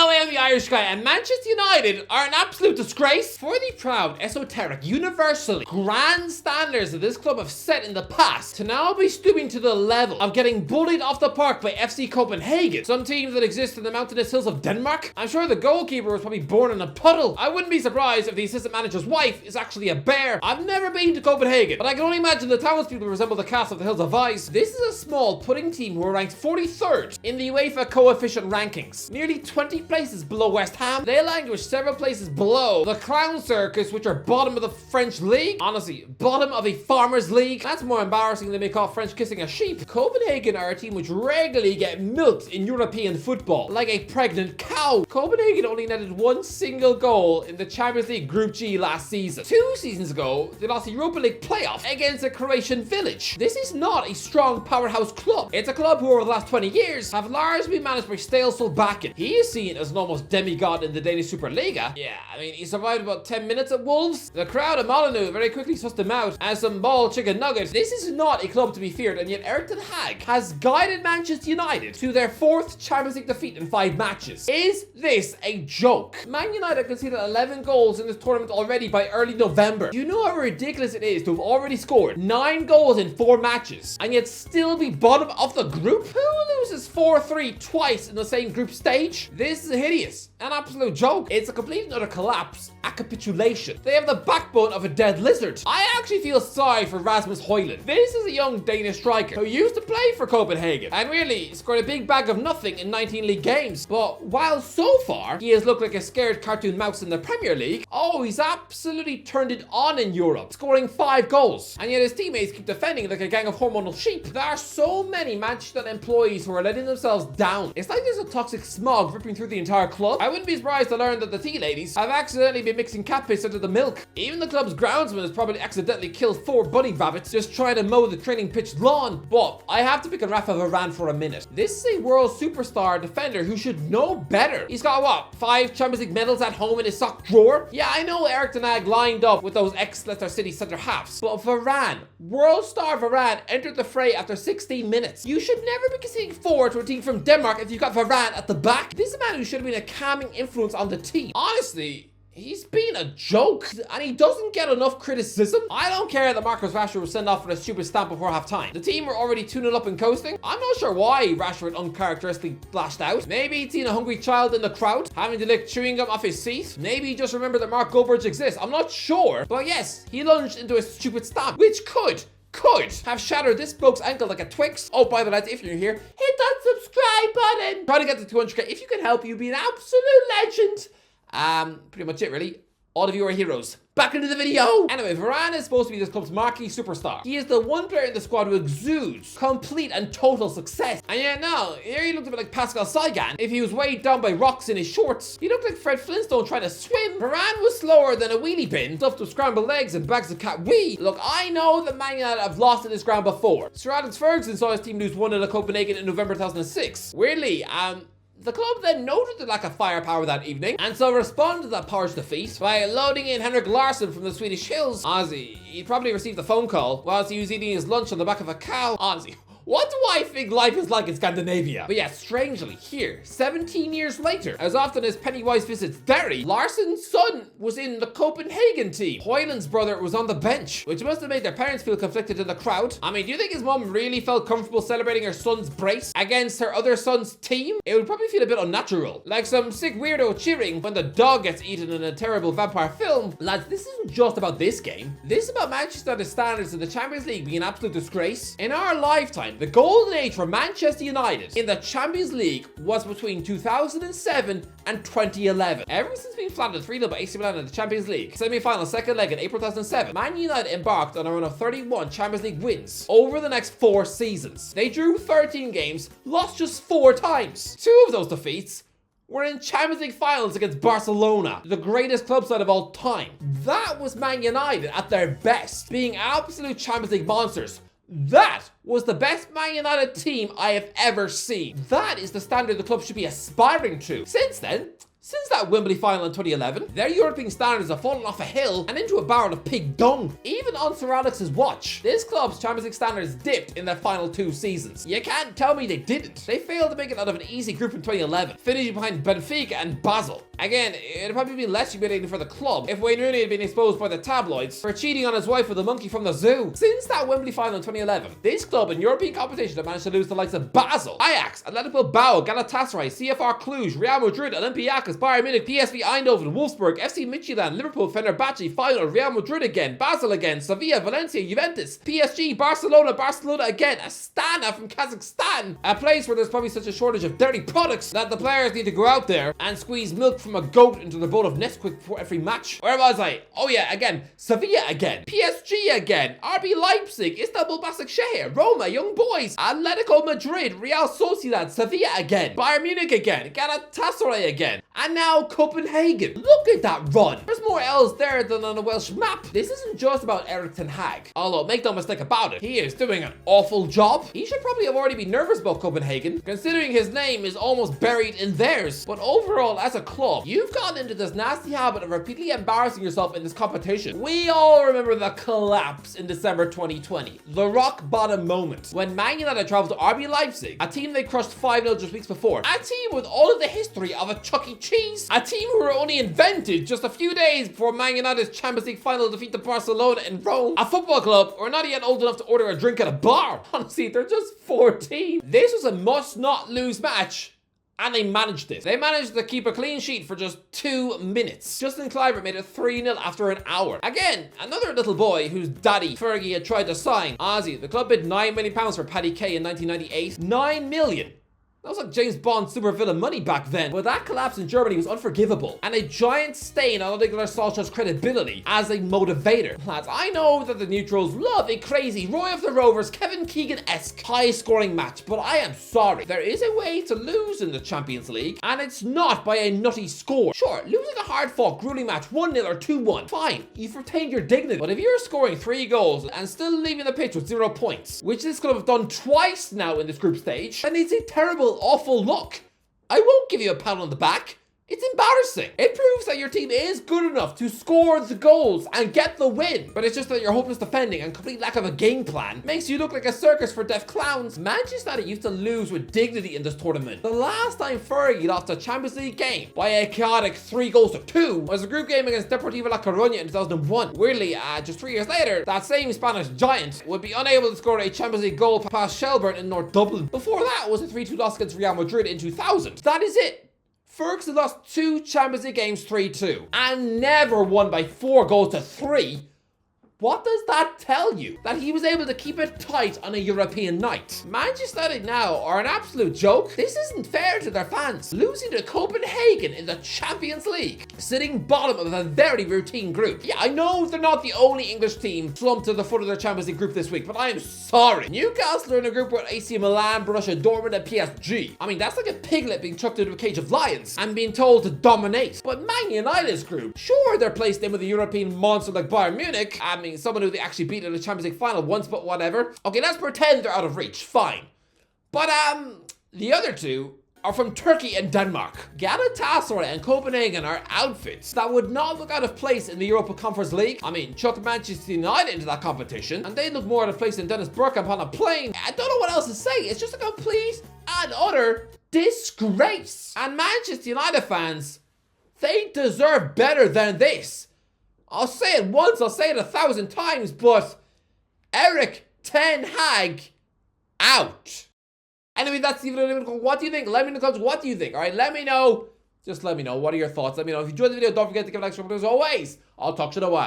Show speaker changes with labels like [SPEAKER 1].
[SPEAKER 1] Hello, I am the Irish guy, and Manchester United are an absolute disgrace. For the proud, esoteric, universally grand standards that this club have set in the past, to now be stooping to the level of getting bullied off the park by FC Copenhagen, some teams that exist in the mountainous hills of Denmark. I'm sure the goalkeeper was probably born in a puddle. I wouldn't be surprised if the assistant manager's wife is actually a bear. I've never been to Copenhagen, but I can only imagine the townspeople resemble the cast of the Hills of Ice. This is a small pudding team who are ranked 43rd in the UEFA coefficient rankings, nearly 20 places below West Ham. They languish several places below the Clown Circus, which are bottom of the French league. Honestly, bottom of a farmers league. That's more embarrassing than they call French kissing a sheep. Copenhagen are a team which regularly get milked in European football like a pregnant cow. Copenhagen only netted one single goal in the Champions League Group G last season. 2 seasons ago, they lost the Europa League playoff against a Croatian village. This is not a strong powerhouse club. It's a club who over the last 20 years have largely been managed by Stale Solbakken. He is seen as an almost demigod in the Danish Superliga. Yeah, I mean, he survived about 10 minutes at Wolves. The crowd at Molyneux very quickly sussed him out as some ball chicken nuggets. This is not a club to be feared, and yet Erik ten Hag has guided Manchester United to their 4th Champions League defeat in 5 matches. Is this a joke? Man United conceded 11 goals in this tournament already by early November. Do you know how ridiculous it is to have already scored 9 goals in 4 matches and yet still be bottom of the group? Who loses 4-3 twice in the same group stage? This is hideous. An absolute joke. It's a complete and utter collapse. A capitulation. They have the backbone of a dead lizard. I actually feel sorry for Rasmus Hojlund. This is a young Danish striker who used to play for Copenhagen and really scored a big bag of nothing in 19 league games. But while so far he has looked like a scared cartoon mouse in the Premier League, he's absolutely turned it on in Europe, scoring 5 goals. And yet his teammates keep defending like a gang of hormonal sheep. There are so many Manchester United employees who are letting themselves down. It's like there's a toxic smog ripping through the entire club. I wouldn't be surprised to learn that the tea ladies have accidentally been mixing cat piss into the milk. Even the club's groundsman has probably accidentally killed 4 bunny rabbits just trying to mow the training pitch lawn. But I have to pick on Rafa Varane for a minute. This is a world superstar defender who should know better. He's got what, 5 Champions League medals at home in his sock drawer? Yeah, I know Erik ten Hag lined up with those ex-Leicester City centre halves, but Varane, world star Varane, entered the fray after 16 minutes. You should never be conceding 4 to a team from Denmark if you've got Varane at the back. This is a man who should have been a calming influence on the team. Honestly, he's been a joke, and he doesn't get enough criticism. I don't care that Marcus Rashford was sent off for a stupid stamp before half-time. The team were already 2-0 up and coasting. I'm not sure why Rashford uncharacteristically flashed out. Maybe he'd seen a hungry child in the crowd, having to lick chewing gum off his seat. Maybe he just remembered that Mark Goldbridge exists. I'm not sure. But yes, he lunged into a stupid stamp, which could have shattered this bloke's ankle like a Twix. Oh, by the way, if you're here, hit that subscribe button. Try to get to 200k. If you can help, you'd be an absolute legend. Pretty much it, really. All of you are heroes. Back into the video. Anyway, Varane is supposed to be this club's marquee superstar. He is the one player in the squad who exudes complete and total success. And yet now, here he looked a bit like Pascal Sagan. If he was weighed down by rocks in his shorts, he looked like Fred Flintstone trying to swim. Varane was slower than a wheelie bin, stuffed with scrambled eggs and bags of cat wee. Look, I know that Man United have lost at this ground before. Sir Alex Ferguson saw his team lose 1-0 at Copenhagen in November 2006. Weirdly, the club then noted the lack of firepower that evening, and so responded to that power's defeat by loading in Henrik Larsson from the Swedish hills. Honestly, he probably received a phone call whilst he was eating his lunch on the back of a cow. Honestly, what do I think life is like in Scandinavia? But yeah, strangely, here, 17 years later, as often as Pennywise visits Derry, Larsson's son was in the Copenhagen team. Hojlund's brother was on the bench, which must have made their parents feel conflicted in the crowd. I mean, do you think his mom really felt comfortable celebrating her son's brace against her other son's team? It would probably feel a bit unnatural. Like some sick weirdo cheering when the dog gets eaten in a terrible vampire film. Lads, this isn't just about this game. This is about Manchester United standards in the Champions League being an absolute disgrace. In our lifetime, the golden age for Manchester United in the Champions League was between 2007 and 2011. Ever since being flattened 3-0 by AC Milan in the Champions League semi-final second leg in April 2007, Man United embarked on a run of 31 Champions League wins over the next 4 seasons. They drew 13 games, lost just 4 times. 2 of those defeats were in Champions League finals against Barcelona, the greatest club side of all time. That was Man United at their best, being absolute Champions League monsters. That was the best Man United team I have ever seen. That is the standard the club should be aspiring to. Since then, Since that Wembley final in 2011, their European standards have fallen off a hill and into a barrel of pig dung. Even on Sir Alex's watch, this club's Champions League standards dipped in their final 2 seasons. You can't tell me they didn't. They failed to make it out of an easy group in 2011, finishing behind Benfica and Basel. Again, it'd probably be less humiliating for the club if Wayne Rooney had been exposed by the tabloids for cheating on his wife with a monkey from the zoo. Since that Wembley final in 2011, this club in European competition have managed to lose the likes of Basel, Ajax, Athletic Bilbao, Galatasaray, CFR Cluj, Real Madrid, Olympiacos, Bayern Munich, PSV Eindhoven, Wolfsburg, FC Midtjylland, Liverpool, Fenerbahce, Final, Real Madrid again, Basel again, Sevilla, Valencia, Juventus, PSG, Barcelona again, Astana from Kazakhstan, a place where there's probably such a shortage of dirty products that the players need to go out there and squeeze milk from a goat into the bowl of Nesquik before every match. Where was I? Oh yeah, again, Sevilla again, PSG again, RB Leipzig, Istanbul Başakşehir, Roma, Young Boys, Atletico Madrid, Real Sociedad, Sevilla again, Bayern Munich again, Galatasaray again, and now Copenhagen. Look at that run. There's more L's there than on a Welsh map. This isn't just about Erik ten Hag, although make no mistake about it, he is doing an awful job. He should probably have already been nervous about Copenhagen, considering his name is almost buried in theirs. But overall, as a club, you've gotten into this nasty habit of repeatedly embarrassing yourself in this competition. We all remember the collapse in December 2020, the rock bottom moment, when Man United traveled to RB Leipzig, a team they crushed 5-0 just weeks before, a team with all of the history of a Chuck E. Cheese, a team who were only invented just a few days before Man United's Champions League final defeat to Barcelona in Rome, a football club who are not yet old enough to order a drink at a bar. Honestly, they're just 14. This was a must not lose match. And they managed this. They managed to keep a clean sheet for just 2 minutes. Justin Kluivert made it 3-0 after an hour. Again, another little boy whose daddy, Fergie, had tried to sign. Ozzy, the club bid £9 million for Paddy Kay in 1998. 9 million. That was like James Bond's supervillain money back then. But that collapse in Germany was unforgivable and a giant stain on Ole Gunnar Solskjaer's credibility as a motivator. Lads, I know that the neutrals love a crazy Roy of the Rovers, Kevin Keegan-esque high-scoring match, but I am sorry. There is a way to lose in the Champions League, and it's not by a nutty score. Sure, losing a hard-fought, grueling match 1-0 or 2-1, fine, you've retained your dignity. But if you're scoring 3 goals and still leaving the pitch with 0 points, which this club have done twice now in this group stage, then it's a terrible, awful look. I won't give you a pat on the back. It's embarrassing. It proves that your team is good enough to score the goals and get the win. But it's just that your hopeless defending and complete lack of a game plan makes you look like a circus for deaf clowns. Manchester United used to lose with dignity in this tournament. The last time Fergie lost a Champions League game by a chaotic 3-2 was a group game against Deportivo La Coruña in 2001. Weirdly, just 3 years later, that same Spanish giant would be unable to score a Champions League goal past Shelburne in North Dublin. Before that was a 3-2 loss against Real Madrid in 2000. That is it. Ferguson lost 2 Champions League games 3-2 and never won by 4 goals to 3. What does that tell you? That he was able to keep it tight on a European night. Manchester United now are an absolute joke. This isn't fair to their fans. Losing to Copenhagen in the Champions League, sitting bottom of a very routine group. Yeah, I know they're not the only English team slumped to the foot of their Champions League group this week, but I am sorry. Newcastle are in a group with AC Milan, Borussia Dortmund and PSG. I mean, that's like a piglet being chucked into a cage of lions and being told to dominate. But Man United's group, sure, they're placed in with a European monster like Bayern Munich. I mean, someone who they actually beat in the Champions League final once, but whatever. Okay, let's pretend they're out of reach, fine. But the other two are from Turkey and Denmark. Galatasaray and Copenhagen are outfits that would not look out of place in the Europa Conference League. I mean, chuck Manchester United into that competition, and they look more out of place than Dennis Bergkamp on a plane. I don't know what else to say. It's just a complete and utter disgrace. And Manchester United fans, they deserve better than this. I'll say it once, I'll say it 1,000 times, but Erik ten Hag out. Anyway, that's the video. What do you think? Let me know in the comments. What do you think? All right, let me know. Just let me know. What are your thoughts? Let me know. If you enjoyed the video, don't forget to give a like. As always, I'll talk to you in a while.